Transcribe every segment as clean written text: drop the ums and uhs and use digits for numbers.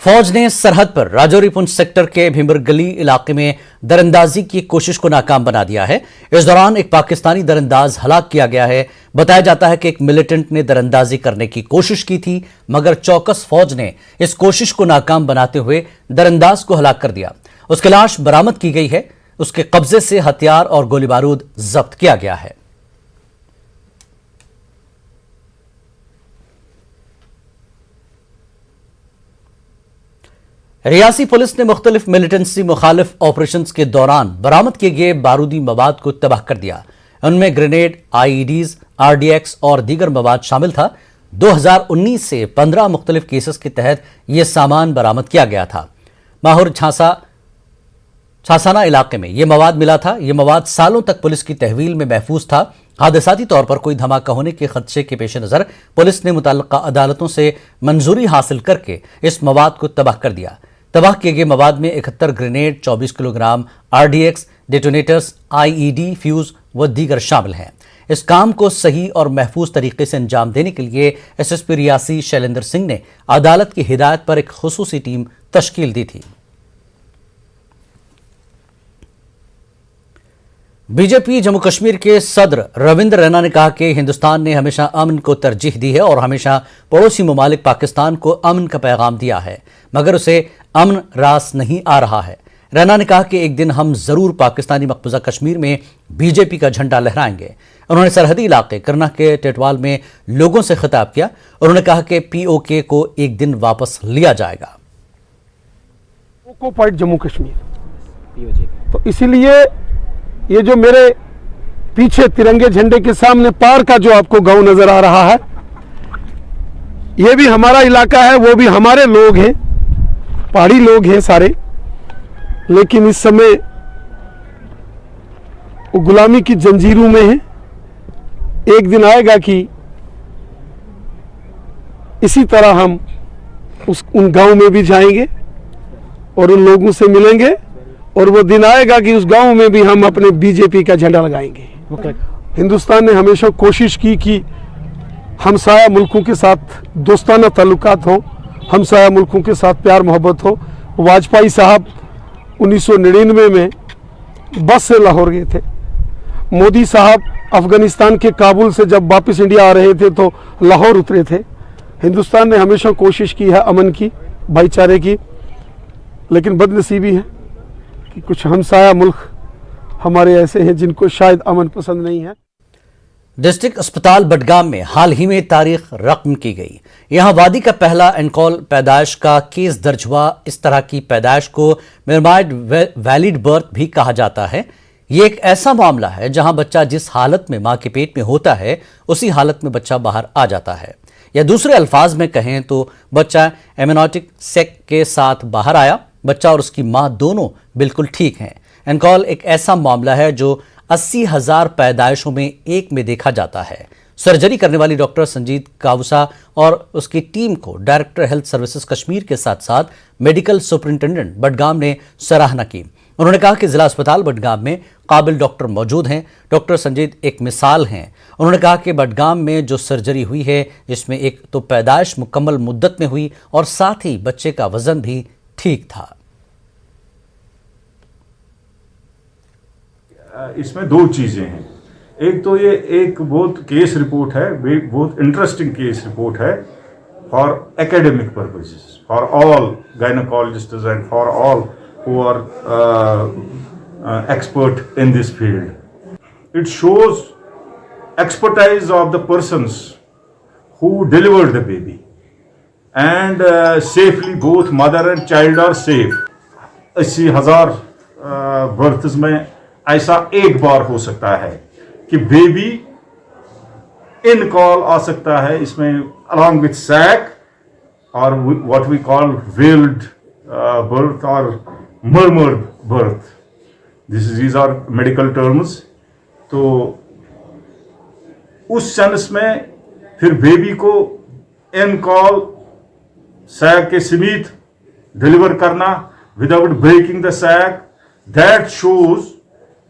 फौज ने सरहद पर राजौरी पुंछ सेक्टर के भीमर गली इलाके में दरअंदाजी की कोशिश को नाकाम बना दिया है। इस दौरान एक पाकिस्तानी दरअंदाज हलाक किया गया है। बताया जाता है कि एक मिलिटेंट ने दरअंदाजी करने की कोशिश की थी, मगर चौकस फौज ने इस कोशिश को नाकाम बनाते हुए दरअंदाज को हलाक कर दिया। उसकी लाश बरामद की गई है। उसके कब्जे से हथियार और गोली बारूद जब्त किया गया है। रियासी पुलिस ने मुख्तलिफ मिलिटेंसी मुखालिफ ऑपरेशंस के दौरान बरामद किए गए बारूदी मवाद को तबाह कर दिया। उनमें ग्रेनेड, आईईडीज, आरडीएक्स और दीगर मवाद शामिल था। 2019 से 15 मुख्तलिफ केसेस के तहत यह सामान बरामद किया गया था। माहुर छासाना इलाके में यह मवाद मिला था। यह मवाद सालों तक पुलिस की तहवील में महफूज था। हादसाती तौर पर कोई धमाका होने के खदशे के पेश नजर पुलिस ने मुतल्लिका अदालतों से मंजूरी हासिल करके इस मवाद को तबाह कर दिया। तबाह किए गए मवाद में 71 grenade, 24 kilogram RDX, detonators, IED, fuse व दीगर शामिल हैं। इस काम को सही और महफूज तरीके से अंजाम देने के लिए एसएसपी रियासी शैलेंद्र सिंह ने अदालत की हिदायत पर एक खुसूसी टीम तश्कील दी थी। बीजेपी जम्मू कश्मीर के सदर रविंद्र रैना ने कहा कि हिंदुस्तान ने हमेशा अमन को तरजीह दी है और हमेशा पड़ोसी ममालिक पाकिस्तान को अमन का पैगाम दिया है, मगर उसे अमन रास नहीं आ रहा है। रैना ने कहा कि एक दिन हम जरूर पाकिस्तानी मकबूजा कश्मीर में बीजेपी का झंडा लहराएंगे। उन्होंने सरहदी इलाके करना के टेटवाल में लोगों से खिताब किया। उन्होंने कहा कि पीओके को एक दिन वापस लिया जाएगा। जम्मू कश्मीर, तो इसीलिए ये जो मेरे पीछे तिरंगे झंडे के सामने पार का जो आपको गांव नजर आ रहा है, ये भी हमारा इलाका है, वो भी हमारे लोग हैं, पहाड़ी लोग हैं सारे। लेकिन इस समय वो गुलामी की जंजीरों में है। एक दिन आएगा कि इसी तरह हम उन गांव में भी जाएंगे और उन लोगों से मिलेंगे, और वो दिन आएगा कि उस गांव में भी हम अपने बीजेपी का झंडा लगाएंगे। हिंदुस्तान ने हमेशा कोशिश की कि हमसाया मुल्कों के साथ दोस्ताना ताल्लुकात हो, हमसाया मुल्कों के साथ प्यार मोहब्बत हो। वाजपेयी साहब 1999 में बस से लाहौर गए थे। मोदी साहब अफगानिस्तान के काबुल से जब वापस इंडिया आ रहे थे तो लाहौर उतरे थे। हिंदुस्तान ने हमेशा कोशिश की है अमन की, भाईचारे की, लेकिन बदनसीबी है कि कुछ हमसाया मुल्क हमारे ऐसे हैं जिनको शायद अमन पसंद नहीं है। डिस्ट्रिक्ट अस्पताल बडगाम में हाल ही में तारीख रकम की गई। यहां वादी का पहला एनकॉल पैदाइश का केस दर्ज हुआ। इस तरह की पैदाइश को मिरमाइड वैलिड बर्थ भी कहा जाता है। ये एक ऐसा मामला है जहां बच्चा जिस हालत में मां के पेट में होता है उसी हालत में बच्चा बाहर आ जाता है, या दूसरे अल्फाज में कहें तो बच्चा एमनोटिक सेक के साथ बाहर आया। बच्चा और उसकी मां दोनों बिल्कुल ठीक हैं। एनकॉल एक ऐसा मामला है जो 80,000 पैदाइशों में एक में देखा जाता है। सर्जरी करने वाली डॉक्टर संजीत कावसा और उसकी टीम को डायरेक्टर हेल्थ सर्विसेज कश्मीर के साथ साथ मेडिकल सुपरिंटेंडेंट बडगाम ने सराहना की। उन्होंने कहा कि जिला अस्पताल बडगाम में काबिल डॉक्टर मौजूद हैं। डॉक्टर संजीत एक मिसाल हैं। उन्होंने कहा कि बडगाम में जो सर्जरी हुई है जिसमें एक तो पैदाइश मुकम्मल मुद्दत में हुई और साथ ही बच्चे का वजन भी ठीक था। इसमें दो चीजें हैं। एक तो ये एक बहुत केस रिपोर्ट है, बहुत इंटरेस्टिंग केस रिपोर्ट है for academic purposes, for all gynaecologists and for all who are expert in this field. It shows expertise of the persons who delivered the baby and safely both mother and child are safe। 80,000 births में ऐसा एक बार हो सकता है कि baby in call आ सकता है, इसमें along with sac और what we call veiled birth or murmured birth, these are medical terms। तो उस सेंस में फिर बेबी को इन कॉल सैक के समीत डिलीवर करना without breaking the sac, that shows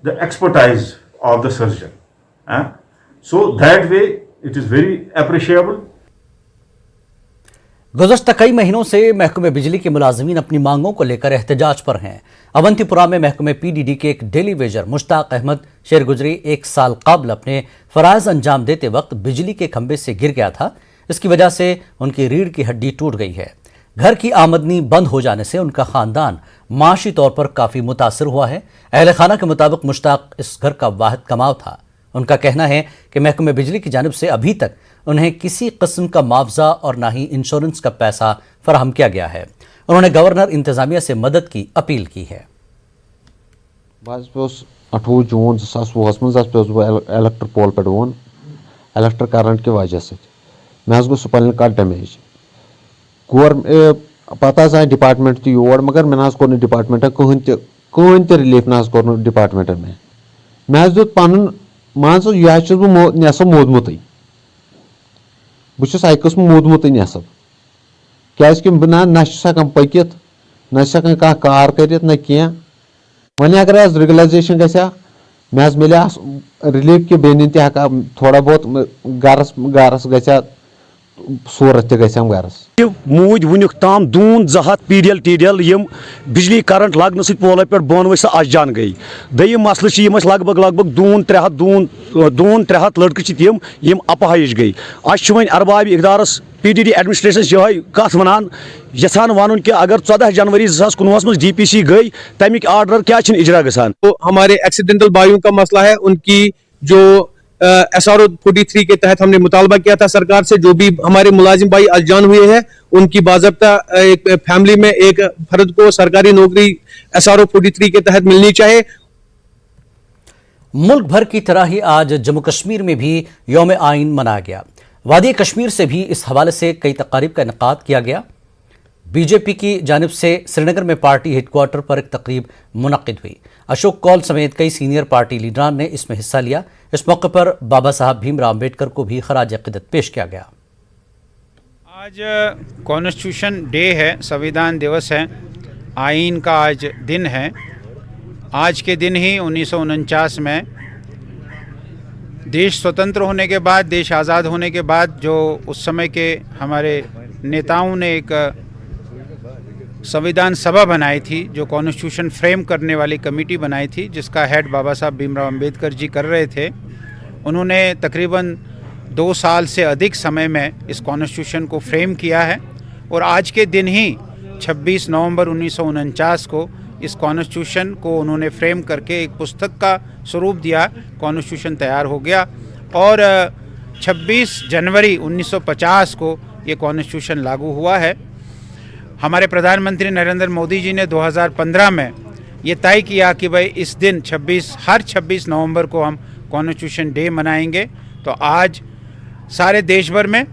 the expertise of the surgeon. So that way it is very appreciable. गुज़श्ता कई महीनों से महकमे बिजली के मुलाजमीन अपनी मांगों को लेकर एहतजाज पर हैं। अवंतीपुरा में महकमे पीडीडी के एक डेली वेजर मुश्ताक अहमद शेरगुजरी 1 साल कबल अपने फराइज अंजाम देते वक्त बिजली के खंभे से गिर गया था। इसकी वजह से उनकी रीढ़ की हड्डी टूट गई है। घर की आमदनी बंद हो जाने से उनका खानदान माशी तौर पर काफ़ी मुतासर हुआ है। अहल खाना के मुताबिक मुश्ताक इस घर का वाहिद कमाव था। उनका कहना है कि महकमे बिजली की जानिब से अभी तक उन्हें किसी किस्म का मुआवजा और ना ही इंश्योरेंस का पैसा फराहम किया गया है। उन्होंने गवर्नर इंतजामिया से मदद की अपील की है। 28 जून 2020 मज इलेक्ट्र पोल पे वोन इलेक्ट्र करंट की वजह से मे गो स्पाइनल कार्ड डैमेज पता आए डिपार्टमेंट तो योर मगर मे कोर डिपार्टमेंट कहन तो रिलीफ ना कोर डिपार्टमेंट मे दुत पन मान यह बह नेसब मोदमुत बहुत अकस्म मोदमुत नेसब क्या ना हेकान पकित ना हेकान कह कार कर ना कह वन अगर रेगुलराइजेशन गया मे मिले रिलीफ कि बेन तक थोड़ा बहुत गरस गया सूरत तम गरस मूद वुनिक ताम दून 200 पीडियल टीडियल यम बिजली करंट लगन सत पोलो पे बोन वस अजान गई दयम मसल लगभग दून 300 लड़के यम अपाहिश गई वन अरबाब इकदारस पीडीडी एडमिनिस्ट्रेशन यह कत वन यहान वन कि अगर 14 जनवरी 2019 में डीपीसी गई तमिक आर्डर क्या इजरा गसान। तो हमारे एक्सीडेंटल बाइयों का मसला है, उनकी जो SRO 43 के तहत हमने मुतालबा किया था सरकार से, जो भी हमारे मुलाजिम भाई अजान हुए हैं उनकी बाज़ाब्ता एक फैमिली में एक फर्द को सरकारी नौकरी SRO 43 के तहत मिलनी चाहिए। मुल्क भर की तरह ही आज जम्मू कश्मीर में भी यौम आइन मनाया गया। वादी कश्मीर से भी इस हवाले से कई तकारीब का इनेकाद किया गया। बीजेपी की जानिब से श्रीनगर में पार्टी हेडक्वार्टर पर एक तकरीब मुनक्किद हुई। अशोक कौल समेत कई सीनियर पार्टी लीडरान ने इसमें हिस्सा लिया। इस मौके पर बाबा साहब भीमराव अम्बेडकर को भी खराज अक़ीदत पेश किया गया। आज कॉन्स्टिट्यूशन डे है, संविधान दिवस है, आइन का आज दिन है। आज के दिन ही 1949 में देश स्वतंत्र होने के बाद, देश आज़ाद होने के बाद जो उस समय के हमारे नेताओं ने एक संविधान सभा बनाई थी, जो कॉन्स्टिट्यूशन फ्रेम करने वाली कमेटी बनाई थी, जिसका हेड बाबा साहब भीमराव अम्बेडकर जी कर रहे थे। उन्होंने तकरीबन 2 साल से अधिक समय में इस कॉन्स्टिट्यूशन को फ्रेम किया है और आज के दिन ही 26 नवंबर 1949 को इस कॉन्स्टिट्यूशन को उन्होंने फ्रेम करके एक पुस्तक का स्वरूप दिया। कॉन्स्टिट्यूशन तैयार हो गया और 26 जनवरी 1950 को ये कॉन्स्टिट्यूशन लागू हुआ है। हमारे प्रधानमंत्री नरेंद्र मोदी जी ने 2015 में ये तय किया कि भाई इस दिन हर 26 नवंबर को हम कॉन्स्टिट्यूशन डे मनाएंगे। तो आज सारे देश भर में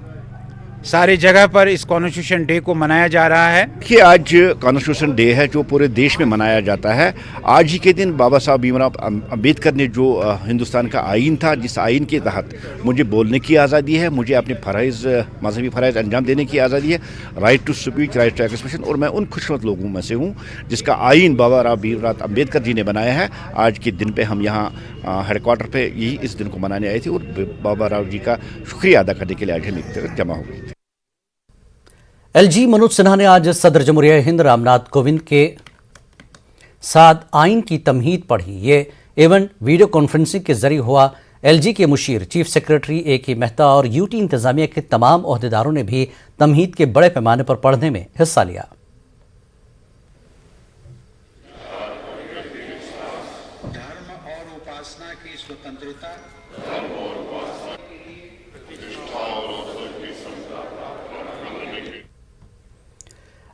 सारी जगह पर इस कॉन्स्टिट्यूशन डे को मनाया जा रहा है। कि आज कॉन्स्टिट्यूशन डे है जो पूरे देश में मनाया जाता है। आज ही के दिन बाबा साहब भीमराव अम्बेडकर ने जो हिंदुस्तान का आइन था, जिस आइन के तहत मुझे बोलने की आज़ादी है, मुझे अपने मजहबी फ़राइज़ अंजाम देने की आज़ादी है, right to speech, right to expression, और मैं उन खुशकिस्मत लोगों में से हूँ जिसका आइन बाबा साहब भीमराव अम्बेडकर जी ने बनाया है। आज के दिन पर हम यहाँ हेडक्वार्टर पे यही इस दिन को मनाने आए थे और बाबा राव जी का शुक्रिया अदा करने के लिए आज हम जमा हो गए थे। LG मनोज सिन्हा ने आज सदर जमहूरिया हिंद रामनाथ कोविंद के साथ आइन की तमहीद पढ़ी। ये इवेंट वीडियो कॉन्फ्रेंसिंग के जरिए हुआ। LG के मुशीर, चीफ सेक्रेटरी AK मेहता और UT इंतजामिया के तमाम ओहदेदारों ने भी तमहीद के बड़े पैमाने पर पढ़ने में हिस्सा लिया। धर्म और उपासना की स्वतंत्रता,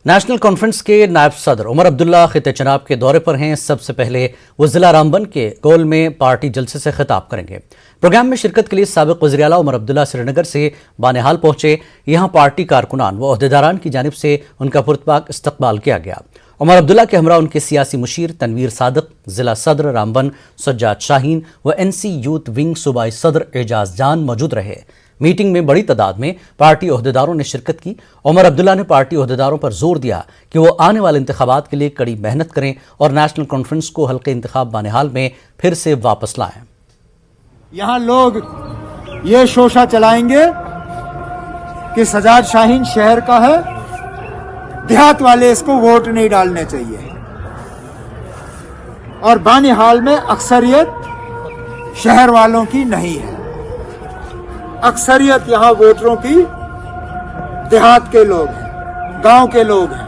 नेशनल कॉन्फ्रेंस के नायब सदर उमर अब्दुल्ला खिते चनाब के दौरे पर हैं। सबसे पहले वो जिला रामबन के गोल में पार्टी जलसे से खिताब करेंगे। प्रोग्राम में शिरकत के लिए साबिक वज़ीर आला उमर अब्दुल्ला श्रीनगर से बानेहाल पहुंचे। यहाँ पार्टी कारकुनान व ओहदेदारान की जानिब से उनका पुरतपाक इस्तकबाल किया गया। उमर अब्दुल्ला के हमरा उनके सियासी मुशीर तनवीर सादिक, जिला सदर रामबन सज्जाद शाहीन व NC यूथ विंग सूबाई सदर एजाज जान मौजूद रहे। मीटिंग में बड़ी तादाद में पार्टी ओहदेदारों ने शिरकत की। उमर अब्दुल्ला ने पार्टी ओहदेदारों पर जोर दिया कि वो आने वाले इंतखाबात के लिए कड़ी मेहनत करें और नेशनल कॉन्फ्रेंस को हल्के इंतखाब बानेहाल में फिर से वापस लाएं। यहाँ लोग ये शोशा चलाएंगे कि सज्जाद शाहीन शहर का है देहात वाले इसको वोट नहीं डालने चाहिए। और बानिहाल में अक्सरियत शहर वालों की नहीं है, अक्सरियत यहाँ वोटरों की देहात के लोग हैं, गांव के लोग हैं।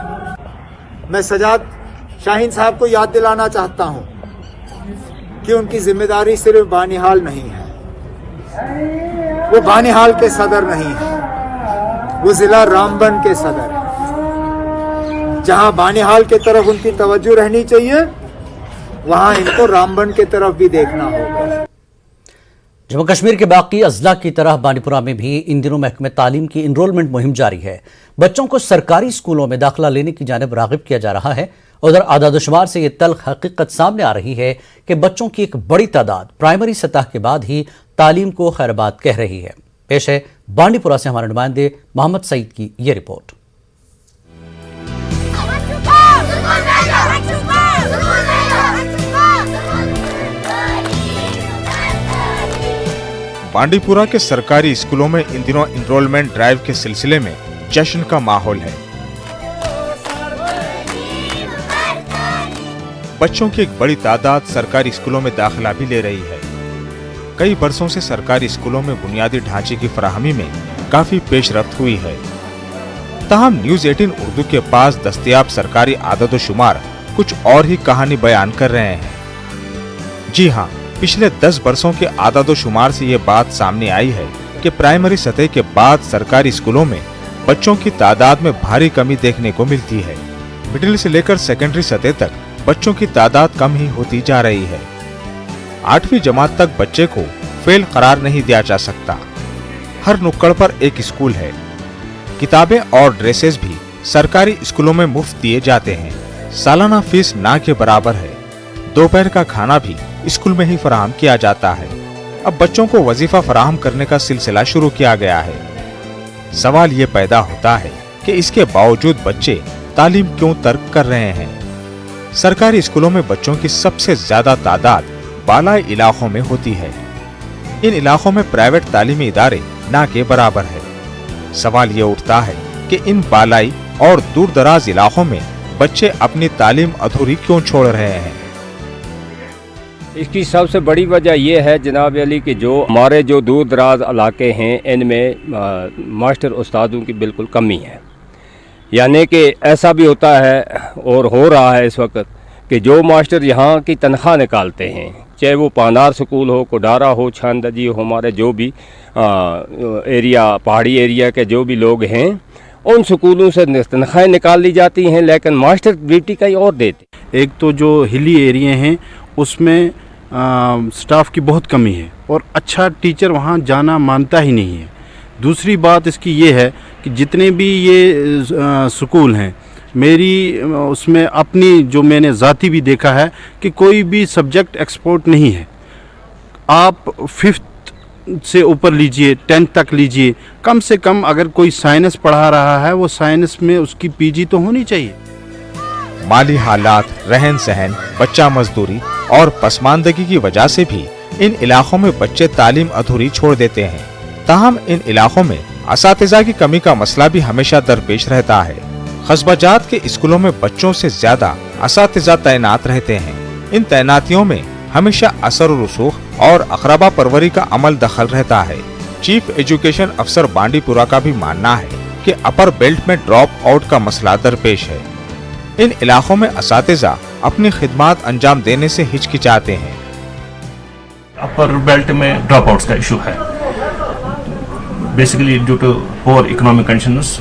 मैं सजाद शाहीन साहब को याद दिलाना चाहता हूं कि उनकी जिम्मेदारी सिर्फ बानिहाल नहीं है, वो बानिहाल के सदर नहीं है, वो जिला रामबन के सदर है। जहां बानिहाल के तरफ उनकी तवज्जो रहनी चाहिए, वहां इनको रामबन के तरफ भी देखना होगा। जम्मू कश्मीर के बाकी अजला की तरह बांडीपुरा में भी इन दिनों महकमे तालीम की इनरोलमेंट मुहिम जारी है। बच्चों को सरकारी स्कूलों में दाखिला लेने की जानिब रागिब किया जा रहा है। उधर आदादुशुमार से ये तल्ख हकीकत सामने आ रही है कि बच्चों की एक बड़ी तादाद प्राइमरी सतह के बाद ही तालीम को खैरबाद कह रही है। पेश है बांडीपुरा से हमारे नुमाइंदे मोहम्मद सईद की ये रिपोर्ट। बांडीपुरा के सरकारी स्कूलों में इन दिनों इनरोलमेंट ड्राइव के सिलसिले में जश्न का माहौल है। बच्चों की एक बड़ी तादाद सरकारी स्कूलों में दाखिला भी ले रही है। कई बरसों से सरकारी स्कूलों में बुनियादी ढांचे की फराहमी में काफी पेशरफ्त हुई है। ताहम न्यूज 18 उर्दू के पास दस्तयाब सरकारी आदद-ओ-शुमार कुछ और ही कहानी बयान कर रहे हैं। जी हाँ, पिछले 10 बरसों के आदद-ओ-शुमार से ये बात सामने आई है कि प्राइमरी सतह के बाद सरकारी स्कूलों में बच्चों की तादाद में भारी कमी देखने को मिलती है। मिडिल से लेकर सेकेंडरी सतह तक बच्चों की तादाद कम ही होती जा रही है। 8वीं जमात तक बच्चे को फेल करार नहीं दिया जा सकता। हर नुक्कड़ पर एक स्कूल है। किताबें और ड्रेसेस भी सरकारी स्कूलों में मुफ्त दिए जाते हैं। सालाना फीस ना के बराबर है। दोपहर का खाना भी स्कूल में ही फराहम किया जाता है। अब बच्चों को वजीफा फराहम करने का सिलसिला शुरू किया गया है। सवाल ये पैदा होता है कि इसके बावजूद बच्चे तालीम क्यों तर्क कर रहे हैं। सरकारी स्कूलों में बच्चों की सबसे ज्यादा तादाद बालाई इलाकों में होती है। इन इलाकों में प्राइवेट तालीमी इदारे ना के बराबर है। सवाल ये उठता है कि इन बालाई और दूर दराज इलाकों में बच्चे अपनी तालीम अधूरी क्यों छोड़ रहे हैं। इसकी सबसे बड़ी वजह यह है जनाब अली कि जो हमारे जो दूर दराज इलाके हैं इनमें मास्टर उस्तादों की बिल्कुल कमी है। यानी कि ऐसा भी होता है और हो रहा है इस वक्त कि जो मास्टर यहाँ की तनख्वाह निकालते हैं, चाहे वो पानार स्कूल हो, कोडारा हो, छानदजी हो, हमारे जो भी एरिया पहाड़ी एरिया के जो भी लोग हैं, उन स्कूलों से तनख्वाहें निकाल ली जाती हैं, लेकिन मास्टर ड्यूटी कहीं और देते। एक तो जो हिली एरिया हैं उसमें स्टाफ की बहुत कमी है और अच्छा टीचर वहाँ जाना मानता ही नहीं है। दूसरी बात इसकी ये है कि जितने भी ये स्कूल हैं, मेरी उसमें अपनी जो मैंने ज़ाती भी देखा है कि कोई भी सब्जेक्ट एक्सपोर्ट नहीं है। आप 5th से ऊपर लीजिए, 10th तक लीजिए, कम से कम अगर कोई साइंस पढ़ा रहा है वो साइंस में उसकी पीजी तो होनी चाहिए। माली हालात, रहन सहन, बच्चा मजदूरी और पसमानदगी की वजह से भी इन इलाकों में बच्चे तालीम अधूरी छोड़ देते हैं। ताहम इन इलाकों में असातिज़ा की कमी का मसला भी हमेशा दरपेश रहता है। कस्बाजात के स्कूलों में बच्चों से ज्यादा असातिज़ा तैनात रहते हैं। इन तैनातियों में हमेशा असर रसूख और अकरबा परवरी का अमल दखल रहता है। चीफ एजुकेशन अफसर बांडीपुरा का भी मानना है कि अपर बेल्ट में ड्रॉप आउट का मसला दरपेश है। इन इलाकों में असातिज़ा अपनी खिदमात अंजाम देने से हिचकिचाते हैं। अपर बेल्ट में ड्रॉप आउट्स का इशू है, basically due to poor economic conditions.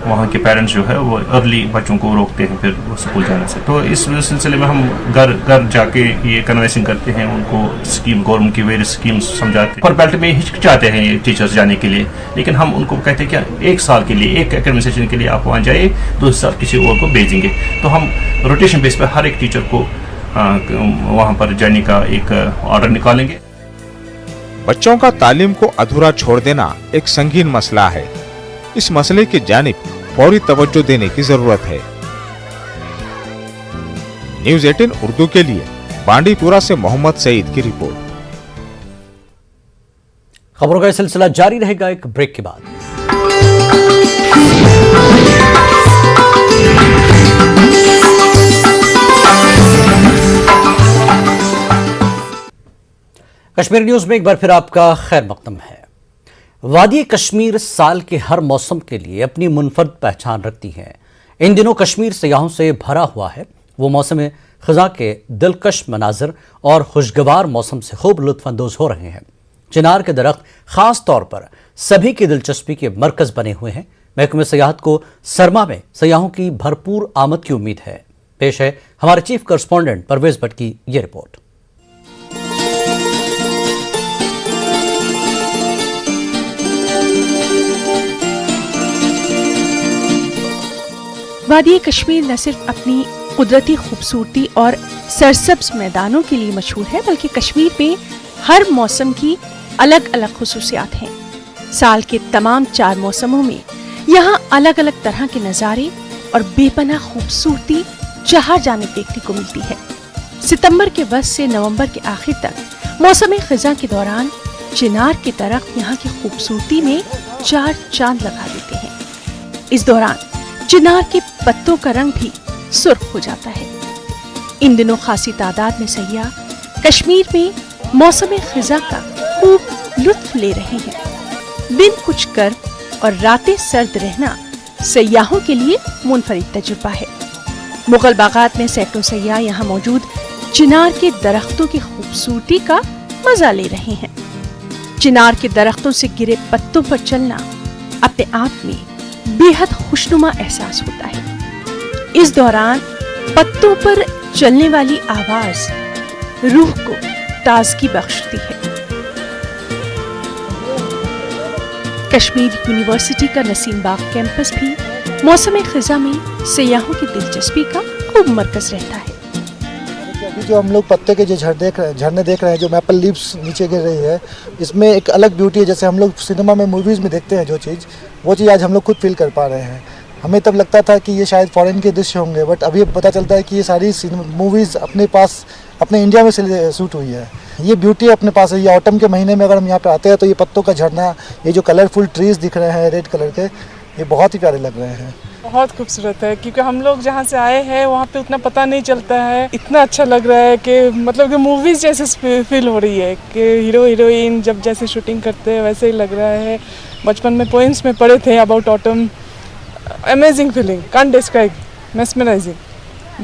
वहाँ के पेरेंट्स जो है वो अर्ली बच्चों को रोकते हैं फिर वो स्कूल जाने से। तो इस सिलसिले में हम घर घर जाके ये कन्वेंसिंग करते हैं, उनको स्कीम गवर्नमेंट की वेरियस स्कीम्स समझाते हैं। अपर बेल्ट में हिचकिचाते हैं ये टीचर्स जाने के लिए, लेकिन हम उनको कहते हैं कि 1 साल के लिए, एक एकेडमिक सेशन के लिए आप वहाँ जाइए, 2 साल किसी और को भेजेंगे। तो हम रोटेशन बेस पर हर एक टीचर को वहाँ पर जाने का एक ऑर्डर निकालेंगे। बच्चों का तालीम को अधूरा छोड़ देना एक संगीन मसला है। इस मसले की जानिब फौरी तवज्जो देने की जरूरत है। न्यूज 18 उर्दू के लिए बांडीपुरा से मोहम्मद सईद की रिपोर्ट। खबरों का सिलसिला जारी रहेगा एक ब्रेक के बाद। कश्मीर न्यूज़ में एक बार फिर आपका खैर मकदम है। वादी कश्मीर साल के हर मौसम के लिए अपनी मुनफरद पहचान रखती है। इन दिनों कश्मीर सयाहों से भरा हुआ है। वो मौसम खज़ां के दिलकश मनाजर और खुशगवार मौसम से खूब लुत्फ़अंदोज़ हो रहे हैं। चिनार के दरख्त ख़ास तौर पर सभी की दिलचस्पी के मरकज़ बने हुए हैं। महकमे सयाहत को सरमा में सयाहों की भरपूर आमद की उम्मीद है। पेश है हमारे चीफ करस्पॉन्डेंट परवेज भट्ट की ये रिपोर्ट। वादी कश्मीर न सिर्फ अपनी कुदरती खूबसूरती और सरसब्ज मैदानों के लिए मशहूर है, बल्कि कश्मीर में हर मौसम की अलग अलग खुसूसियात हैं। साल के तमाम 4 मौसमों में यहाँ अलग अलग तरह के नज़ारे और बेपनाह खूबसूरती जहाँ जाने देखने को मिलती है। सितंबर के वस्त से नवंबर के आखिर तक मौसम खज़ां के दौरान चिनार के दरख्त यहाँ की खूबसूरती में 4 चांद लगा देते हैं। इस दौरान चिनार के पत्तों का रंग भी सुर्ख हो जाता है। इन दिनों खासी तादाद में सयाह कश्मीर में मौसम खज़ां का खूब लुत्फ ले रहे हैं। दिन कुछ गर्म और रातें सर्द रहना सयाहों के लिए मुनफरिद तजुर्बा है। मुगल बागात में सैकड़ों सयाह यहाँ मौजूद चिनार के दरख्तों की खूबसूरती का मजा ले रहे हैं। चिनार के दरख्तों से गिरे पत्तों पर चलना अपने आप में बेहद खुशनुमा एहसास होता है। इस दौरान पत्तों पर चलने वाली आवाज रूह को ताजगी बख्शती है। कश्मीर यूनिवर्सिटी का नसीम बाग कैंपस भी मौसम खज़ां में सयाहों की दिलचस्पी का खूब मरकज रहता है। अभी जो हम लोग पत्ते के जो झरने देख रहे हैं, जो मैपल लीव्स नीचे गिर रही है, इसमें एक अलग ब्यूटी है। जैसे हम लोग सिनेमा में मूवीज़ में देखते हैं जो चीज़, वो चीज़ आज हम लोग खुद फील कर पा रहे हैं। हमें तब लगता था कि ये शायद फॉरेन के दृश्य होंगे, बट अभी पता चलता है कि ये सारी मूवीज़ अपने पास अपने इंडिया में से शूट हुई है। ये ब्यूटी अपने पास है। ये ऑटम के महीने में अगर हम यहाँ पे आते हैं तो ये पत्तों का झरना, ये जो कलरफुल ट्रीज दिख रहे हैं रेड कलर के, ये बहुत ही प्यारे लग रहे हैं। बहुत खूबसूरत है, क्योंकि हम लोग जहाँ से आए हैं वहाँ पे उतना पता नहीं चलता है। इतना अच्छा लग रहा है कि मतलब कि मूवीज़ जैसे फील हो रही है कि हीरो हीरोइन जब जैसे शूटिंग करते हैं वैसे ही लग रहा है। बचपन में पोएम्स में पढ़े थे about autumn. Amazing feeling, can't describe, mesmerising,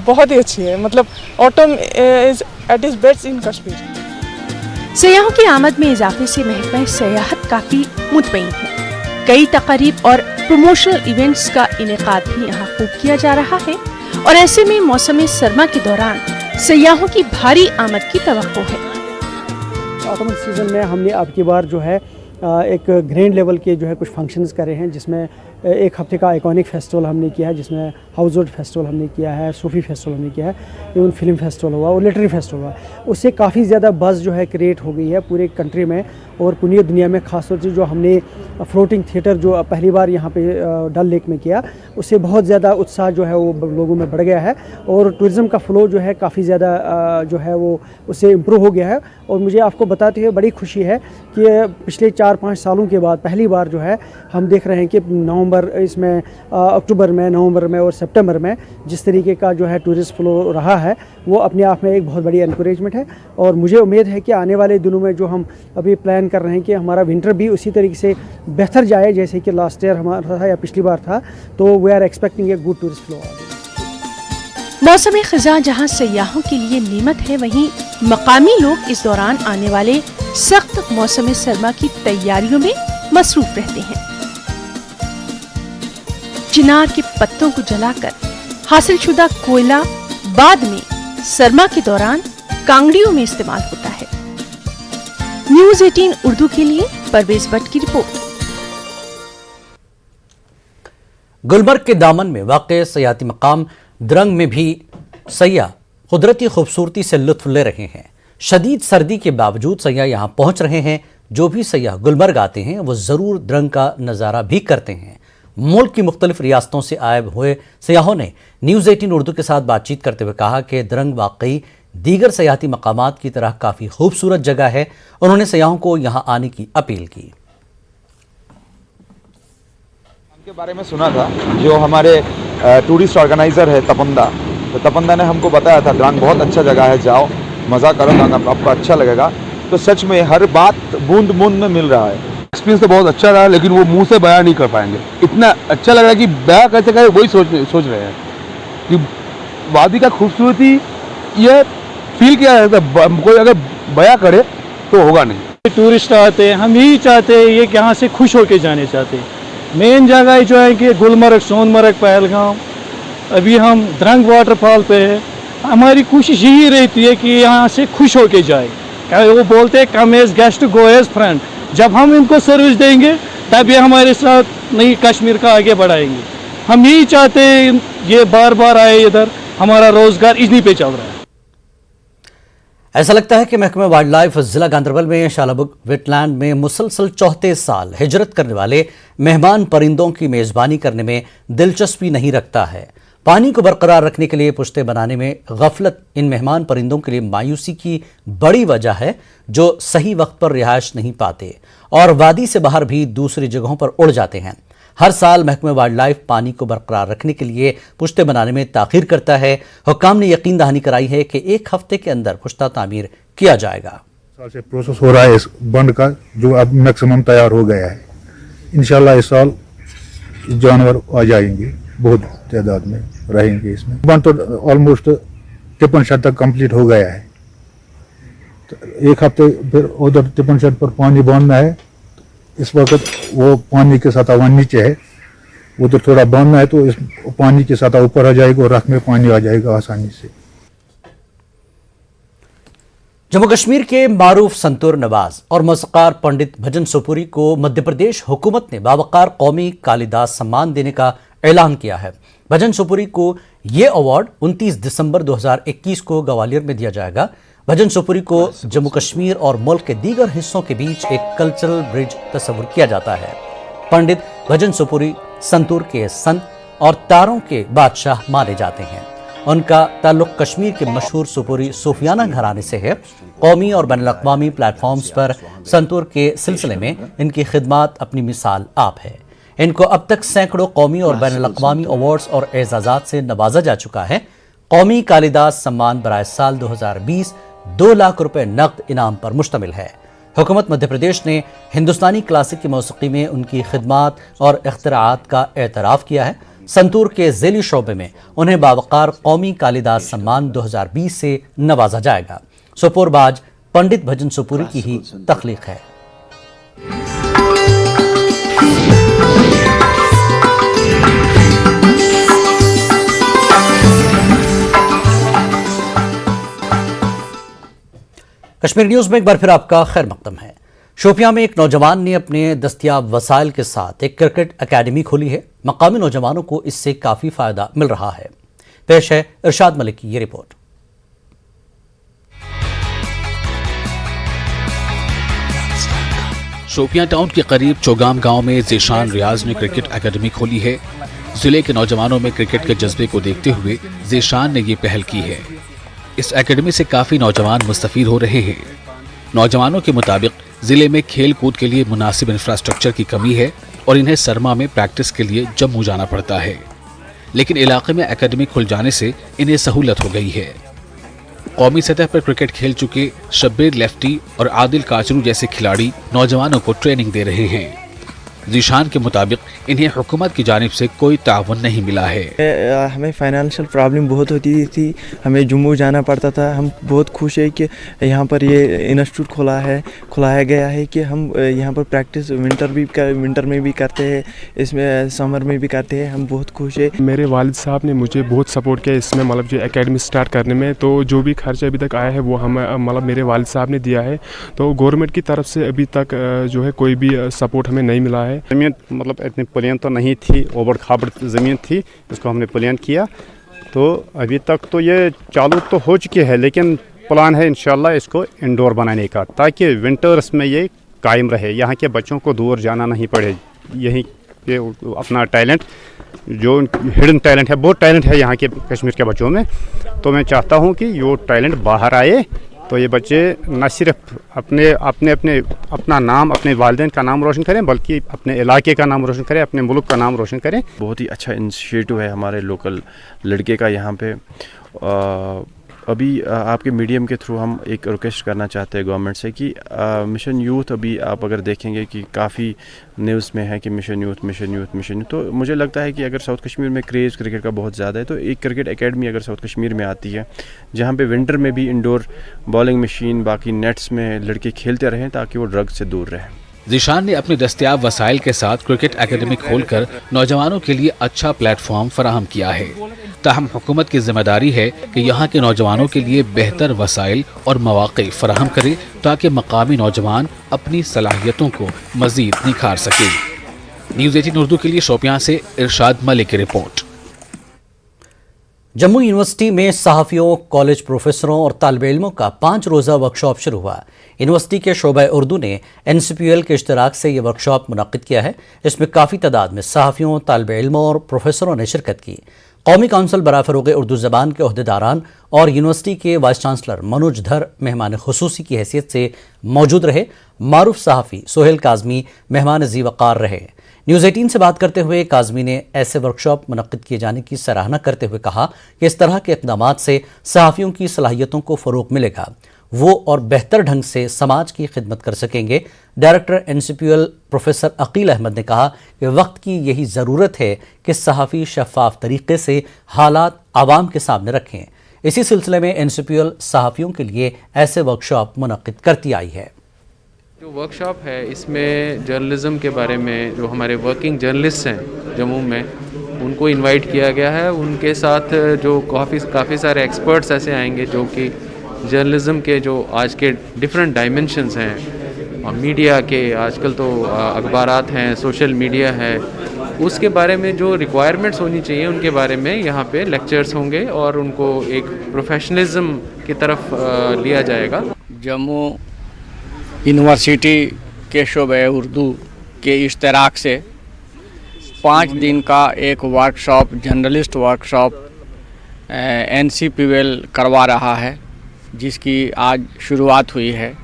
बहुत ही अच्छी है। मतलब autumn is at its best in Kashmir. सयाहों की आमद में इजाफे से महकमा सयाहत काफ़ी मुतमईन है। कई तकारीब और प्रमोशनल इवेंट्स का इनेकाद भी यहाँ खूब किया जा रहा है, और ऐसे में मौसम सरमा के दौरान सयाहों की भारी आमद की तवक्को है। ऑटोमन सीज़न में हमने अब की बार जो है एक ग्रैंड लेवल के जो है कुछ फंक्शंस करे हैं, जिसमें एक हफ्ते का आइकॉनिक फेस्टिवल हमने किया है, जिसमें हाउसवुड फेस्टिवल हमने किया है, सूफी फेस्टिवल हमने किया है, इवन फिल्म फेस्टिवल हुआ और लिटरेरी फेस्टिवल हुआ। उससे काफ़ी ज़्यादा बज़ जो है क्रिएट हो गई है पूरे कंट्री में और पूरी दुनिया में। ख़ासतौर से जो हमने फ्लोटिंग थिएटर जो पहली बार यहाँ पे डल लेक में किया, उससे बहुत ज़्यादा उत्साह जो है वो लोगों में बढ़ गया है और टूरिज़्म का फ़्लो जो है काफ़ी ज़्यादा जो है वो उससे इम्प्रूव हो गया है। और मुझे आपको बताते हुए बड़ी खुशी है कि पिछले 4-5 सालों के बाद पहली बार जो है हम देख रहे हैं कि इसमें अक्टूबर में, नवंबर में और सितंबर में जिस तरीके का जो है टूरिस्ट फ्लो रहा है, वो अपने आप में एक बहुत बड़ी एनकरेजमेंट है। और मुझे उम्मीद है कि आने वाले दिनों में जो हम अभी प्लान कर रहे हैं कि हमारा विंटर भी उसी तरीके से बेहतर जाए जैसे कि लास्ट ईयर हमारा था या पिछली बार था, तो we are expecting a good tourist flow. मौसम खज़ां जहां सयाहों के लिए नेमत है, वहीं मकामी लोग इस दौरान आने वाले सख्त मौसम सरमा की तैयारियों में मसरूफ रहते हैं। चिनार के पत्तों को जलाकर हासिल शुदा कोयला बाद में सरमा के दौरान कांगड़ियों में इस्तेमाल होता है। न्यूज़ 18 उर्दू के लिए परवेज भट्ट की रिपोर्ट। गुलमर्ग के दामन में वाक़ सयाती मकाम द्रंग में भी सयाह कुदरती खूबसूरती से लुत्फ ले रहे हैं। शदीद सर्दी के बावजूद सयाह यहाँ पहुँच रहे हैं। जो भी सयाह गुलमर्ग आते हैं वो ज़रूर द्रंग का नज़ारा भी करते हैं। मुल्क की मुख्तलिफ रियासतों से आए हुए सयाहों ने न्यूज़ 18 उर्दू के साथ बातचीत करते हुए कहा कि द्रंग वाकई दीगर सयाहती मकामात की तरह काफ़ी खूबसूरत जगह है। उन्होंने सयाहों को यहाँ आने की अपील की। के बारे में सुना था, जो हमारे टूरिस्ट ऑर्गेनाइज़र है तपंदा, तो तपंदा ने हमको बताया था द्रंग बहुत अच्छा जगह है, जाओ मज़ा करो, आपको अच्छा लगेगा। तो सच में हर बात बूंद बूंद में मिल रहा है। एक्सपीरियंस तो बहुत अच्छा रहा, लेकिन वो मुंह से बयां नहीं कर पाएंगे। इतना अच्छा लग रहा है कि बयां कैसे करें वही सोच रहे हैं कि वादी का खूबसूरती ये फील किया जाता है, कोई अगर बयां करे तो होगा नहीं। टूरिस्ट आते हैं, हम यही चाहते हैं ये यहाँ से खुश होके जाने चाहते हैं। मेन जगह जो है कि गुलमर्ग, सोनमर्ग, पहलगाम, अभी हम द्रंग वाटरफॉल पे है। हमारी कोशिश यही रहती है कि यहाँ से खुश होके जाए। वो बोलते हैं come as guest go as friend. जब हम इनको सर्विस देंगे तब ये हमारे साथ नई कश्मीर का आगे बढ़ाएंगे। हम यही चाहते हैं ये बार बार आए इधर, हमारा रोजगार इन्हीं पे चल रहा है। ऐसा लगता है कि महकमा वाइल्ड लाइफ जिला गांदरबल में शालाबुग वेटलैंड में मुसलसल चौथे साल हिजरत करने वाले मेहमान परिंदों की मेजबानी करने में दिलचस्पी नहीं रखता है। पानी को बरकरार रखने के लिए पुश्ते बनाने में गफलत इन मेहमान परिंदों के लिए मायूसी की बड़ी वजह है, जो सही वक्त पर रिहाइश नहीं पाते और वादी से बाहर भी दूसरी जगहों पर उड़ जाते हैं। हर साल महकमा वाइल्ड लाइफ पानी को बरकरार रखने के लिए पुश्ते बनाने में ताखीर करता है। हुक्काम ने यकीन दहानी कराई है कि 1 हफ्ते के अंदर पुश्ता तामीर किया जाएगा। साल से प्रोसेस हो रहा है इस बंद का, जो अब मैक्सिमम तैयार हो गया है। इंशाल्लाह इस साल जानवर आ जाएंगे, बहुत तादाद में रहेंगे इसमें। बंद तो ऑलमोस्ट टिपन शेड तक कंप्लीट हो गया है। तो 1 हफ्ते फिर उधर टिपन शेड पर पानी बांधना है। इस वक्त वो पानी की सतह वहाँ नीचे है, उधर थोड़ा बांधना है, तो इस पानी की सतह ऊपर आ जाएगी और रख में पानी आ जाएगा आसानी से। जम्मू कश्मीर के मारूफ संतूर नवाज और मौसीकार पंडित भजन सोपुरी को मध्य प्रदेश हुकूमत ने बावकार कौमी कालिदास सम्मान देने का ऐलान किया है। भजन सोपुरी को ये अवार्ड 29 दिसंबर 2021 को ग्वालियर में दिया जाएगा। भजन सोपुरी को जम्मू कश्मीर और मुल्क के दीगर हिस्सों के बीच एक कल्चरल ब्रिज तस्वुर किया जाता है। पंडित भजन सोपुरी संतूर के संत और तारों के बादशाह माने जाते हैं। उनका ताल्लुक कश्मीर के मशहूर सोपुरी सूफियाना घराने से है। कौमी और बैनुल-अक़वामी प्लेटफॉर्म्स पर संतूर के सिलसिले में इनकी खिदमत अपनी मिसाल आप है। इनको अब तक सैकड़ों कौमी और बैनुल-अक़वामी अवार्ड्स और एजाज़ात से नवाजा जा चुका है। कौमी कालिदास सम्मान बराए साल 2020 2 लाख रुपए नकद इनाम पर मुश्तमिल है। हुकूमत मध्य प्रदेश ने हिंदुस्तानी क्लासिक की मौसीकी में उनकी खिदमात और इख्तिराआत का एतराफ़ किया है। संतूर के ज़ेली शोबे में उन्हें बावकार कौमी कालिदास सम्मान 2020 से नवाजा जाएगा। सोपोरबाज पंडित भजन सोपुरी की ही तख्लीक है। कश्मीर न्यूज में एक बार फिर आपका खैर मकदम है। शोपियां में एक नौजवान ने अपने दस्तयाब वसाइल के साथ एक क्रिकेट अकेडमी खोली है। मकामी नौजवानों को इससे काफी फायदा मिल रहा है। पेश है इरशाद मलिक की ये रिपोर्ट। शोपियां टाउन के करीब चौगाम गांव में ज़ीशान रियाज ने क्रिकेट अकेडमी खोली है। जिले के नौजवानों में क्रिकेट के जज्बे को देखते हुए ज़ीशान ने ये पहल की है। इस एकेडमी से काफ़ी नौजवान मुस्तफीद हो रहे हैं। नौजवानों के मुताबिक ज़िले में खेल कूद के लिए मुनासिब इंफ्रास्ट्रक्चर की कमी है और इन्हें सरमा में प्रैक्टिस के लिए जम्मू जाना पड़ता है, लेकिन इलाके में एकेडमी खुल जाने से इन्हें सहूलत हो गई है। कौमी सतह पर क्रिकेट खेल चुके शब्बीर लेफ्टी और आदिल काचरू जैसे खिलाड़ी नौजवानों को ट्रेनिंग दे रहे हैं। ज़ीशान के मुताबिक इन्हें हुकूमत की जानिब से कोई ताउन नहीं मिला है। हमें फाइनेंशियल प्रॉब्लम बहुत होती थी, हमें जम्मू जाना पड़ता था। हम बहुत खुश है कि यहाँ पर ये इंस्टीट्यूट खुलाया गया है कि हम यहाँ पर प्रैक्टिस विंटर में भी करते हैं, इसमें समर में भी करते हैं। हम बहुत खुश है। मेरे वालिद साहब ने मुझे बहुत सपोर्ट किया इसमें, मतलब जो एकेडमी स्टार्ट करने में। तो जो भी खर्चा अभी तक आया है वो हम मतलब मेरे वालिद साहब ने दिया है। तो गवर्नमेंट की तरफ से अभी तक जो है कोई भी सपोर्ट हमें नहीं मिला है। ज़मीन मतलब इतनी प्लेन तो नहीं थी, ओबड़ खाबड़ ज़मीन थी, इसको हमने प्लेन किया। तो अभी तक तो ये चालू तो हो चुकी है, लेकिन प्लान है इंशाल्लाह इसको इंडोर बनाने का, ताकि विंटर्स में ये कायम रहे, यहाँ के बच्चों को दूर जाना नहीं पड़े। यहीं पे अपना टैलेंट, जो हिडन टैलेंट है, बहुत टैलेंट है यहाँ के कश्मीर के बच्चों में। तो मैं चाहता हूँ कि ये टैलेंट बाहर आए, तो ये बच्चे न सिर्फ अपना नाम, अपने वालिदैन का नाम रोशन करें, बल्कि अपने इलाके का नाम रोशन करें, अपने मुल्क का नाम रोशन करें। बहुत ही अच्छा इनिशिएटिव है हमारे लोकल लड़के का यहाँ पे। अभी आपके मीडियम के थ्रू हम एक रिक्वेस्ट करना चाहते हैं गवर्नमेंट से कि मिशन यूथ, अभी आप अगर देखेंगे कि काफ़ी न्यूज़ में है कि मिशन यूथ, तो मुझे लगता है कि अगर साउथ कश्मीर में क्रेज़ क्रिकेट का बहुत ज़्यादा है, तो एक क्रिकेट एकेडमी अगर साउथ कश्मीर में आती है जहाँ पे विंटर में भी इंडोर बॉलिंग मशीन, बाकी नेट्स में लड़के खेलते रहें ताकि वो ड्रग्स से दूर रहें। ज़ीशान ने अपने दस्तयाब वसाइल के साथ क्रिकेट एकेडमी खोलकर नौजवानों के लिए अच्छा प्लेटफॉर्म फराहम किया है। ताहम हुकूमत की जिम्मेदारी है कि यहाँ के नौजवानों के लिए बेहतर वसाइल और मौक़े फराहम करे ताकि मकामी नौजवान अपनी सलाहियतों को मज़ीद निखार सके। न्यूज़ 18 उर्दू के लिए शोपियां से इरशाद मलिक की रिपोर्ट। जम्मू यूनिवर्सिटी में सहाफ़ियों, कॉलेज प्रोफेसरों और तालिब इल्मों का 5 रोज़ा वर्कशॉप शुरू हुआ। यूनिवर्सिटी के शोबा उर्दू ने NCPL के इश्तराक से ये वर्कशॉप मुनक़्क़िद किया है। इसमें काफ़ी तादाद में सहाफ़ियों, तालिब इल्मों और प्रोफेसरों ने शिरकत की। कौमी काउंसिल बराए फ़रोग़ उर्दू ज़बान के अहदेदारान और यूनिवर्सिटी के वाइस चांसलर मनोज धर मेहमान खुसूसी की हैसियत से मौजूद रहे। मारूफ सहाफ़ी सोहेल काज़मी मेहमान ज़ी वक़ार रहे। न्यूज़ 18 से बात करते हुए काज़मी ने ऐसे वर्कशॉप मुनक़्क़िद किए जाने की सराहना करते हुए कहा कि इस तरह के इक़दामात से सहाफ़ियों की सलाहियतों को फ़रोग़ मिलेगा, वो और बेहतर ढंग से समाज की खिदमत कर सकेंगे। Director NCPL professor Aqeel Ahmad ने कहा कि वक्त की यही ज़रूरत है कि सहाफ़ी शफ़ाफ तरीक़े से हालात आवाम के सामने रखें। इसी सिलसिले में NCPL सहाफ़ियों के लिए ऐसे वर्कशॉप मुनक़्क़िद करती आई है। जो वर्कशॉप है इसमें जर्नलिज़म के बारे में जो हमारे वर्किंग जर्नलिस्ट हैं जम्मू में, उनको इनवाइट किया गया है। उनके साथ जो काफ़ी सारे एक्सपर्ट्स ऐसे आएंगे जो कि जर्नलिज़म के जो आज के डिफरेंट डायमेंशंस हैं, मीडिया के, आजकल तो अखबारात हैं, सोशल मीडिया है, उसके बारे में जो रिक्वायरमेंट्स होनी चाहिए उनके बारे में यहाँ पे लेक्चर्स होंगे और उनको एक प्रोफेशनलिज्म की तरफ लिया जाएगा। जम्मू यूनिवर्सिटी के शोबे उर्दू के इश्तराक से 5 दिन का एक वर्कशॉप, जर्नलिस्ट वर्कशॉप NCPL करवा रहा है, जिसकी आज शुरुआत हुई है।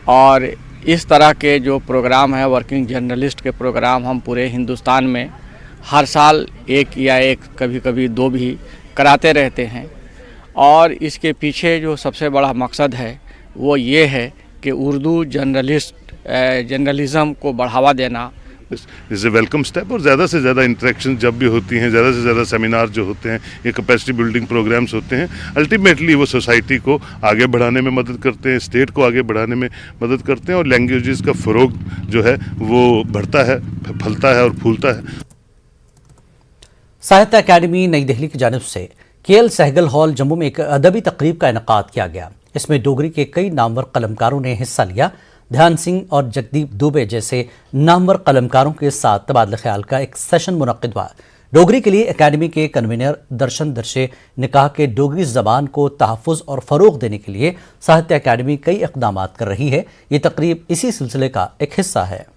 और इस तरह के जो प्रोग्राम है, वर्किंग जर्नलिस्ट के प्रोग्राम, हम पूरे हिंदुस्तान में हर साल एक या कभी कभी 2 भी कराते रहते हैं। और इसके पीछे जो सबसे बड़ा मकसद है वो ये है कि उर्दू जर्नलिज़म को बढ़ावा देना। इज़ ए वेलकम स्टेप, और ज़्यादा से ज़्यादा इंटरेक्शन जब भी होती हैं, ज़्यादा से ज़्यादा सेमिनार जो होते हैं, ये कैपेसिटी बिल्डिंग प्रोग्राम्स होते हैं, अल्टीमेटली वो सोसाइटी को आगे बढ़ाने में मदद करते हैं, स्टेट को आगे बढ़ाने में मदद करते हैं, और लैंग्वेजेस का फ़रोग़ जो है वो बढ़ता है, फलता है और फूलता है। साहित्य अकेडमी नई दिल्ली की जानिब से KL सहगल हॉल जम्मू में एक अदबी तकरीब का इनेकाद किया गया। इसमें डोगरी के कई नामवर कलमकारों ने हिस्सा लिया। ध्यान सिंह और जगदीप दुबे जैसे नामवर कलमकारों के साथ तबादला ख्याल का एक सेशन मुनक़्क़िद हुआ। डोगरी के लिए अकेडमी के कन्वीनर दर्शन दर्शे ने कहा कि डोगरी ज़बान को तहफ़्फ़ुज़ और फ़रोग़ देने के लिए साहित्य अकेडमी कई इक़दामात कर रही है। ये तकरीब इसी सिलसिले का एक हिस्सा है।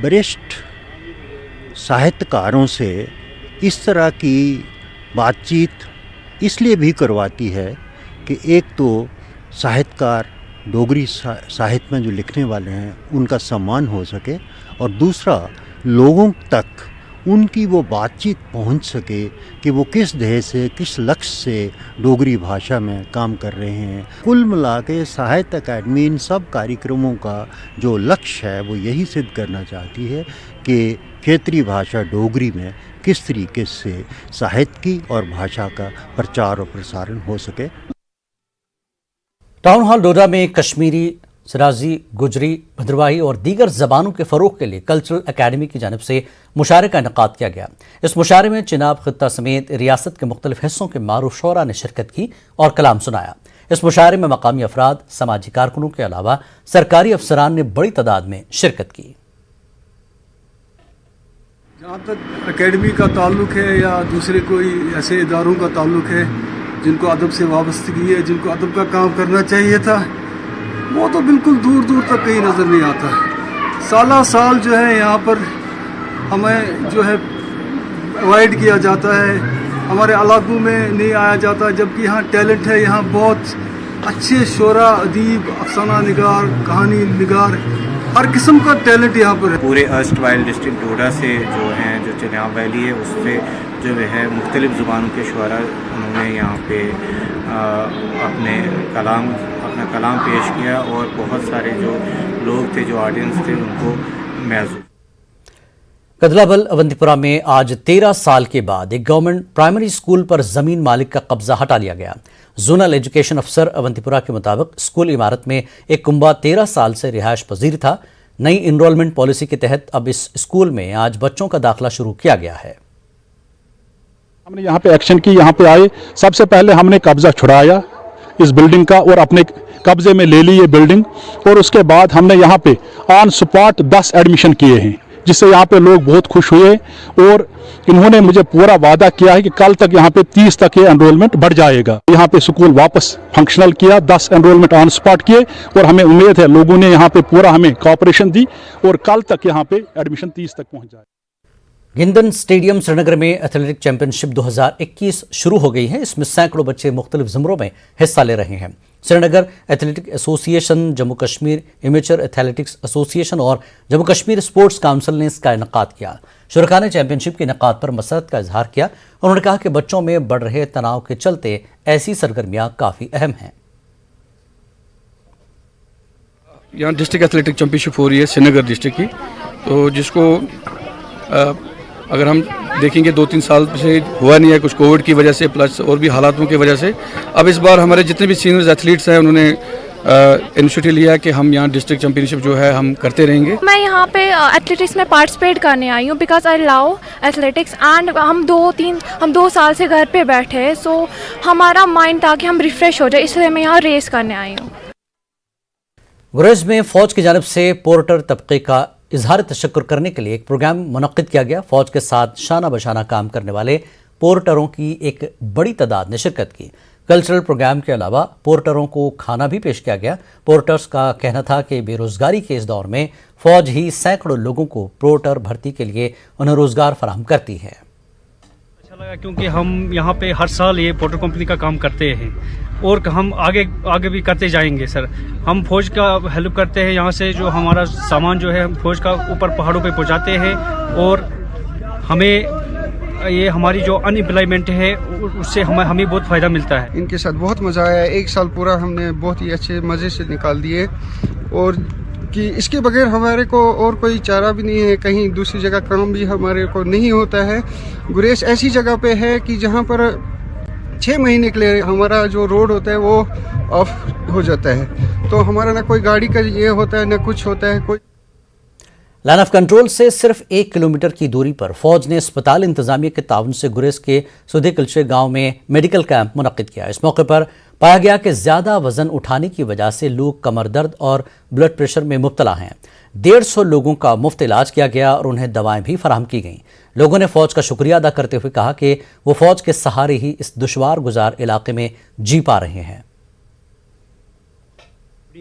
वरिष्ठ साहित्यकारों से इस तरह की बातचीत इसलिए भी करवाती है कि एक तो साहित्यकार, डोगरी साहित्य में जो लिखने वाले हैं उनका सम्मान हो सके, और दूसरा लोगों तक उनकी वो बातचीत पहुंच सके कि वो किस ध्येय से, किस लक्ष्य से डोगरी भाषा में काम कर रहे हैं। कुल मिला के साहित्य अकेडमी इन सब कार्यक्रमों का जो लक्ष्य है वो यही सिद्ध करना चाहती है कि क्षेत्रीय भाषा डोगरी में किस तरीके से साहित्य की और भाषा का प्रचार और प्रसारण हो सके। टाउन हॉल डोडा में कश्मीरी, सराजी, गुजरी, भद्रवाही और दीगर ज़बानों के फ़रोग़ के लिए कल्चरल अकेडमी की जानिब से मुशायरे का इनेकाद किया गया। इस मुशायरे में चिनाब खित्ता समेत रियासत के मुख्तलिफ हिस्सों के मारूफ शोरा ने शिरकत की और कलाम सुनाया। इस मुशायरे में मकामी अफराद, समाजी कारकुनों के अलावा सरकारी अफसरान ने बड़ी तादाद में शिरकत की। जहाँ तक एकेडमी का ताल्लुक़ है या दूसरे कोई ऐसे इदारों का ताल्लुक़ है जिनको अदब से वाबस्तगी है, जिनको अदब का काम करना चाहिए था, वो तो बिल्कुल दूर दूर तक कहीं नज़र नहीं आता। साला साल जो है यहाँ पर हमें जो है अवॉइड किया जाता है, हमारे इलाकों में नहीं आया जाता, जबकि यहाँ टैलेंट है, यहाँ बहुत अच्छे शोरा, अदीब, अफसाना निगार, कहानी निगार हर किस्म का टैलेंट यहाँ पर है। पूरे अर्स्ट वाइल डिस्ट्रिक्ट डोडा से जो हैं जो चिनाब वैली है उससे जो है मुख्तलिफ ज़ुबानों के शुअरा उन्होंने यहाँ पे अपना कलाम पेश किया और बहुत सारे जो लोग थे जो ऑडियंस थे उनको महसूस। कदलाबल अवंतीपुरा में आज 13 साल के बाद एक गवर्नमेंट प्राइमरी स्कूल पर जमीन मालिक का कब्जा हटा लिया गया। जोनल एजुकेशन अफसर अवंतीपुरा के मुताबिक स्कूल इमारत में एक कुंबा 13 साल से रिहायश पजीर था। नई इनरोलमेंट पॉलिसी के तहत अब इस स्कूल में आज बच्चों का दाखिला शुरू किया गया है। हमने यहाँ पे एक्शन की, यहाँ पे आए, सबसे पहले हमने कब्जा छुड़ाया इस बिल्डिंग का और अपने कब्जे में ले ली ये बिल्डिंग, और उसके बाद हमने यहाँ पे ऑन स्पॉट 10 एडमिशन किए हैं, जिससे यहाँ पे लोग बहुत खुश हुए और इन्होंने मुझे पूरा वादा किया है कि कल तक यहाँ पे 30 तक ये एनरोलमेंट बढ़ जाएगा। यहाँ पे स्कूल वापस फंक्शनल किया, 10 एनरोलमेंट ऑन स्पॉट किए और हमें उम्मीद है लोगों ने यहाँ पे पूरा हमें कोऑपरेशन दी और कल तक यहाँ पे एडमिशन 30 तक पहुँच जाए। गिंदन स्टेडियम श्रीनगर में एथलेटिक चैंपियनशिप 2021 शुरू हो गई है। इसमें सैकड़ों बच्चे मुख्तलिफ ज़ुमरों में हिस्सा ले रहे हैं। Srinagar athletic association, Jammu Kashmir amateur athletics association और जम्मू कश्मीर स्पोर्ट्स काउंसिल ने इसका इनेकाद किया। शुरका ने चैंपियनशिप के इनेकाद पर मसरत का इजहार किया। उन्होंने कहा कि बच्चों में बढ़ रहे तनाव के चलते ऐसी सरगर्मियां काफ़ी अहम हैं। यहाँ डिस्ट्रिक्ट एथलेटिक चैंपियनशिप हो रही है श्रीनगर डिस्ट्रिक्ट की, तो जिसको अगर हम देखेंगे 2-3 साल से हुआ नहीं है, कुछ कोविड की वजह से प्लस और भी हालातों की वजह से। अब इस बार हमारे जितने भी सीनियर एथलीट्स हैं उन्होंने इनिशिएटिव लिया है कि हम यहाँ डिस्ट्रिक्ट चैंपियनशिप जो है हम करते रहेंगे। मैं यहाँ पे एथलेटिक्स में पार्टिसिपेट करने आई हूँ because I love athletics and हम 2 साल से घर पे बैठे हैं, सो हमारा माइंड ताकि हम रिफ्रेश हो जाए, इसलिए मैं यहाँ रेस करने आई हूँ। गुरेज में फौज की जानिब से पोर्टर तबके का इजहार तशक्कुर करने के लिए एक प्रोग्राम मुनक्किद किया गया। फौज के साथ शाना बशाना काम करने वाले पोर्टरों की एक बड़ी तादाद ने शिरकत की। कल्चरल प्रोग्राम के अलावा पोर्टरों को खाना भी पेश किया गया। पोर्टर्स का कहना था कि बेरोजगारी के इस दौर में फौज ही सैकड़ों लोगों को पोर्टर भर्ती के लिए उन्हें रोजगार फराहम करती है। अच्छा लगा क्योंकि हम यहाँ पे हर साल ये पोर्टर कंपनी का काम करते हैं और हम आगे भी करते जाएंगे सर। हम फौज का हेल्प करते हैं, यहाँ से जो हमारा सामान जो है हम फौज का ऊपर पहाड़ों पे पहुँचाते हैं और हमें ये हमारी जो अनएम्प्लॉयमेंट है उससे हमें बहुत फ़ायदा मिलता है। इनके साथ बहुत मज़ा आया, 1 साल पूरा हमने बहुत ही अच्छे मज़े से निकाल दिए और कि इसके बगैर हमारे को और कोई चारा भी नहीं है, कहीं दूसरी जगह काम भी हमारे को नहीं होता है। गुरेज ऐसी जगह पे है कि जहाँ पर 6 महीने के लिए हमारा जो रोड होता है वो ऑफ हो जाता है, तो हमारा ना कोई गाड़ी का ये होता है ना कुछ होता है। कोई लाइन ऑफ कंट्रोल से सिर्फ 1 किलोमीटर की दूरी पर फौज ने अस्पताल इंतजामिया के ताउन से गुरेज के सुधे कल्चे गांव में मेडिकल कैंप मुनक्किद किया। इस मौके पर पाया गया कि ज्यादा वजन उठाने की वजह से लोग कमर दर्द और ब्लड प्रेशर में मुब्तला हैं। 150 लोगों का मुफ्त इलाज किया गया और उन्हें दवाएं भी फराहम की गईं। लोगों ने फौज का शुक्रिया अदा करते हुए कहा कि वो फौज के सहारे ही इस दुश्वार गुजार इलाके में जी पा रहे हैं।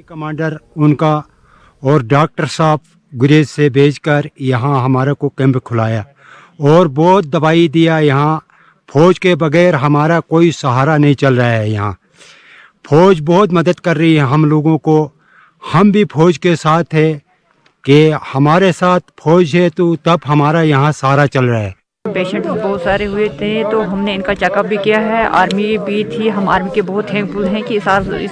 कमांडर उनका और डॉक्टर साहब गुरेज से भेजकर यहाँ हमारे को कैंप खुलाया और बहुत दवाई दिया। यहाँ फौज के बगैर हमारा कोई सहारा नहीं चल रहा है। यहाँ फौज बहुत मदद कर रही है हम लोगों को, हम भी फौज के साथ है कि हमारे साथ फौज है तो तब हमारा यहाँ सहारा चल रहा है। पेशेंट बहुत सारे हुए थे तो हमने इनका चेकअप भी किया है। आर्मी भी थी, हम आर्मी के बहुत थैंकफुल हैं कि इस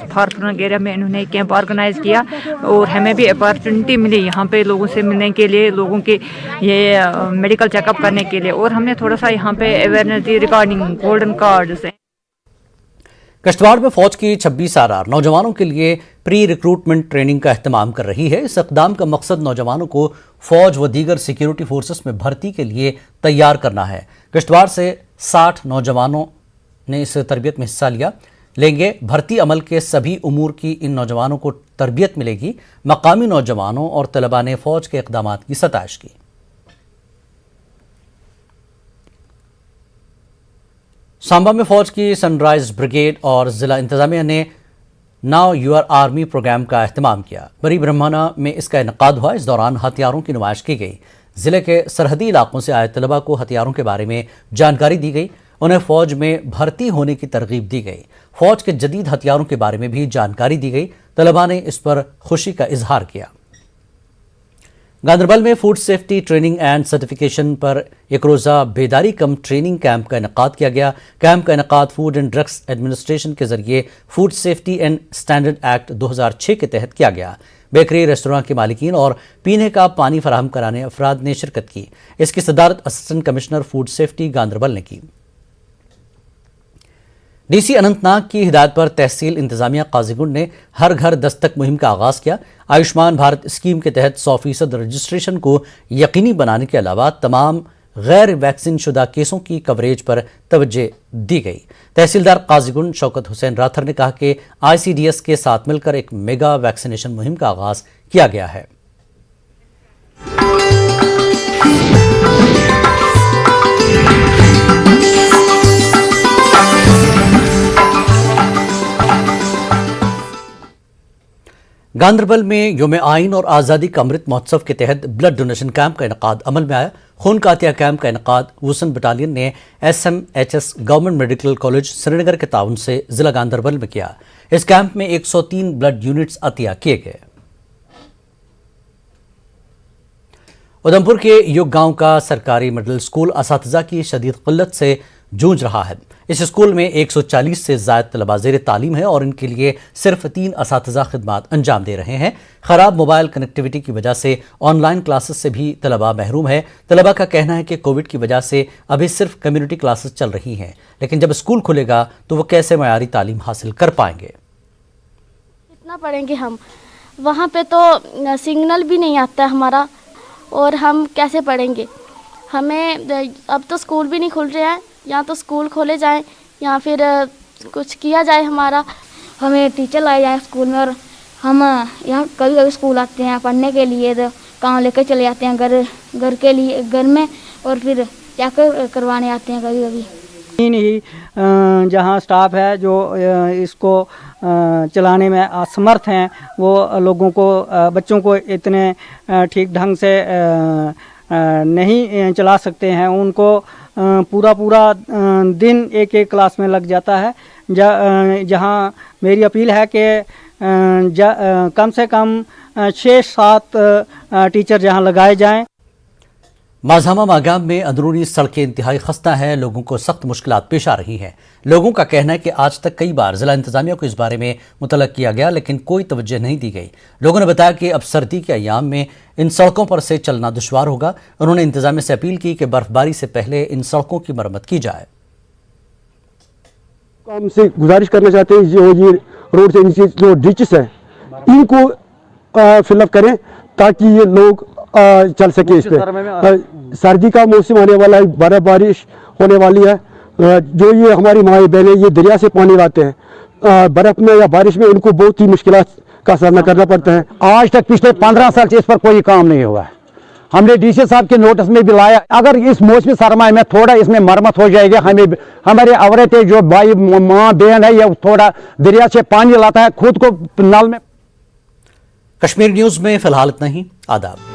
फारफरन एरिया में इन्होंने कैंप ऑर्गेनाइज किया और हमें भी अपॉर्चुनिटी मिली यहाँ पे लोगों से मिलने के लिए, लोगों के ये मेडिकल चेकअप करने के लिए, और हमने थोड़ा सा यहाँ पे अवेयरनेस दी रिगार्डिंग गोल्डन कार्ड से। कश्तवाड़ में फौज की 26 RR नौजवानों के लिए प्री रिक्रूटमेंट ट्रेनिंग का एहतमाम कर रही है। इस इक़दाम का मकसद नौजवानों को फौज व दीगर सिक्योरिटी फोर्सेस में भर्ती के लिए तैयार करना है। कश्तवाड़ से 60 नौजवानों ने इस तरबियत में हिस्सा लेंगे। भर्ती अमल के सभी उमूर की इन नौजवानों को तरबियत मिलेगी। मकामी नौजवानों और तलबा ने फौज के इक़दामात की सताइश की। सांबा में फौज की सनराइज ब्रिगेड और जिला इंतजामिया ने नाउ यूर आर्मी प्रोग्राम का एहतमाम किया। बड़ी ब्रह्मणा में इसका इनकाद हुआ। इस दौरान हथियारों की नुमाइश की गई। जिले के सरहदी इलाकों से आए तलबा को हथियारों के बारे में जानकारी दी गई। उन्हें फौज में भर्ती होने की तरगीब दी गई। फौज के जदीद हथियारों के बारे में भी जानकारी दी गई। तलबा ने इस पर खुशी का इजहार किया। गांधरबल में food safety training and certification पर एक रोज़ा बेदारी कम ट्रेनिंग कैंप का इनेकाद किया गया। कैंप का इनेकाद फूड एंड ड्रग्स एडमिनिस्ट्रेशन के जरिए food safety and standard act 2006 के तहत किया गया। बेकरी, रेस्टोरेंट के मालिकीन और पीने का पानी फराहम कराने अफराद ने शिरकत की। इसकी सदारत assistant commissioner food safety Ganderbal ने की। डीसी अनंतनाग की हिदायत पर तहसील इंतजामिया काजीगुंड ने हर घर दस्तक मुहिम का आगाज किया। आयुष्मान भारत स्कीम के तहत 100% रजिस्ट्रेशन को यकीनी बनाने के अलावा तमाम गैर वैक्सीन शुदा केसों की कवरेज पर तवज्जो दी गई। तहसीलदार काजीगुंड शौकत हुसैन राथर ने कहा कि ICDS के साथ मिलकर एक मेगा वैक्सीनेशन मुहिम का आगाज किया गया है। गांधरबल में योम आइन और आज़ादी का अमृत महोत्सव के तहत ब्लड डोनेशन कैंप का इनेकाद अमल में आया। खून का अतिया कैंप का इनेकाद वुसन बटालियन ने SMHS government medical college Srinagar के ताउन से जिला गांधरबल में किया। इस कैंप में 103 ब्लड यूनिट्स अतिया किए गए। उधमपुर के युग गांव का सरकारी मिडिल स्कूल असातिज़ा की शदीद किल्लत से जूझ रहा है। इस स्कूल में 140 से ज़ायद तलबा ज़ेर तालीम है और इनके लिए सिर्फ 3 असातिज़ा खिदमात अंजाम दे रहे हैं। ख़राब मोबाइल कनेक्टिविटी की वजह से ऑनलाइन क्लासेस से भी तलबा महरूम है। तलबा का कहना है कि कोविड की वजह से अभी सिर्फ कम्युनिटी क्लासेस चल रही हैं, लेकिन जब स्कूल खुलेगा तो वो कैसे मयारी तालीम हासिल कर पाएंगे। कितना पढ़ेंगे हम, वहाँ पे तो सिग्नल भी नहीं आता हमारा, और हम कैसे पढ़ेंगे। हमें अब तो स्कूल भी नहीं खुल रहे हैं, या तो स्कूल खोले जाएं या फिर कुछ किया जाए हमारा। हमें टीचर लाए जाए स्कूल में, और हम यहाँ कभी कभी स्कूल आते हैं पढ़ने के लिए, तो काम लेकर चले जाते हैं घर के लिए घर में, और फिर चेक करवाने आते हैं कभी कभी। नहीं, जहाँ स्टाफ है जो इसको चलाने में असमर्थ हैं, वो लोगों को बच्चों को इतने ठीक ढंग से नहीं चला सकते हैं। उनको पूरा दिन एक क्लास में लग जाता है। जहाँ मेरी अपील है कि कम से कम 6-7 टीचर जहाँ लगाए जाएं। माज़ामा मागाम में अंदरूनी सड़कें इंतहाई खस्ता हैं, लोगों को सख्त मुश्किलात पेश आ रही हैं। लोगों का कहना है कि आज तक कई बार जिला इंतजामिया को इस बारे में मुतलक किया गया, लेकिन कोई तवज्जो नहीं दी गई। लोगों ने बताया कि अब सर्दी के अयाम में इन सड़कों पर से चलना दुश्वार होगा। उन्होंने इंतजामिया से अपील की कि बर्फबारी से पहले इन सड़कों की मरम्मत की जाए। हमसे गुजारिश करना चाहते हैं, जो ये रोड से नीचे जो डिचेस है इनको फिलअप करें ताकि ये लोग चल सके। इस पे सर्दी का मौसम आने वाला है, बर्फ बारिश होने वाली है। जो ये हमारी माएँ बहनें ये दरिया से पानी लाते हैं, बर्फ में या बारिश में इनको बहुत ही मुश्किलात का सामना करना पड़ता है। आज तक पिछले 15 साल से इस पर कोई काम नहीं हुआ है। हमने डीसी साहब के नोटिस में भी लाया, अगर इस मौसमी सरमाए में थोड़ा इसमें मरम्मत हो जाएगी, हमें हमारे औरतें जो भाई माँ बहन है, ये थोड़ा दरिया से पानी लाता है, खुद को नल में। कश्मीर न्यूज़ में फिलहाल इतना ही। आदाब।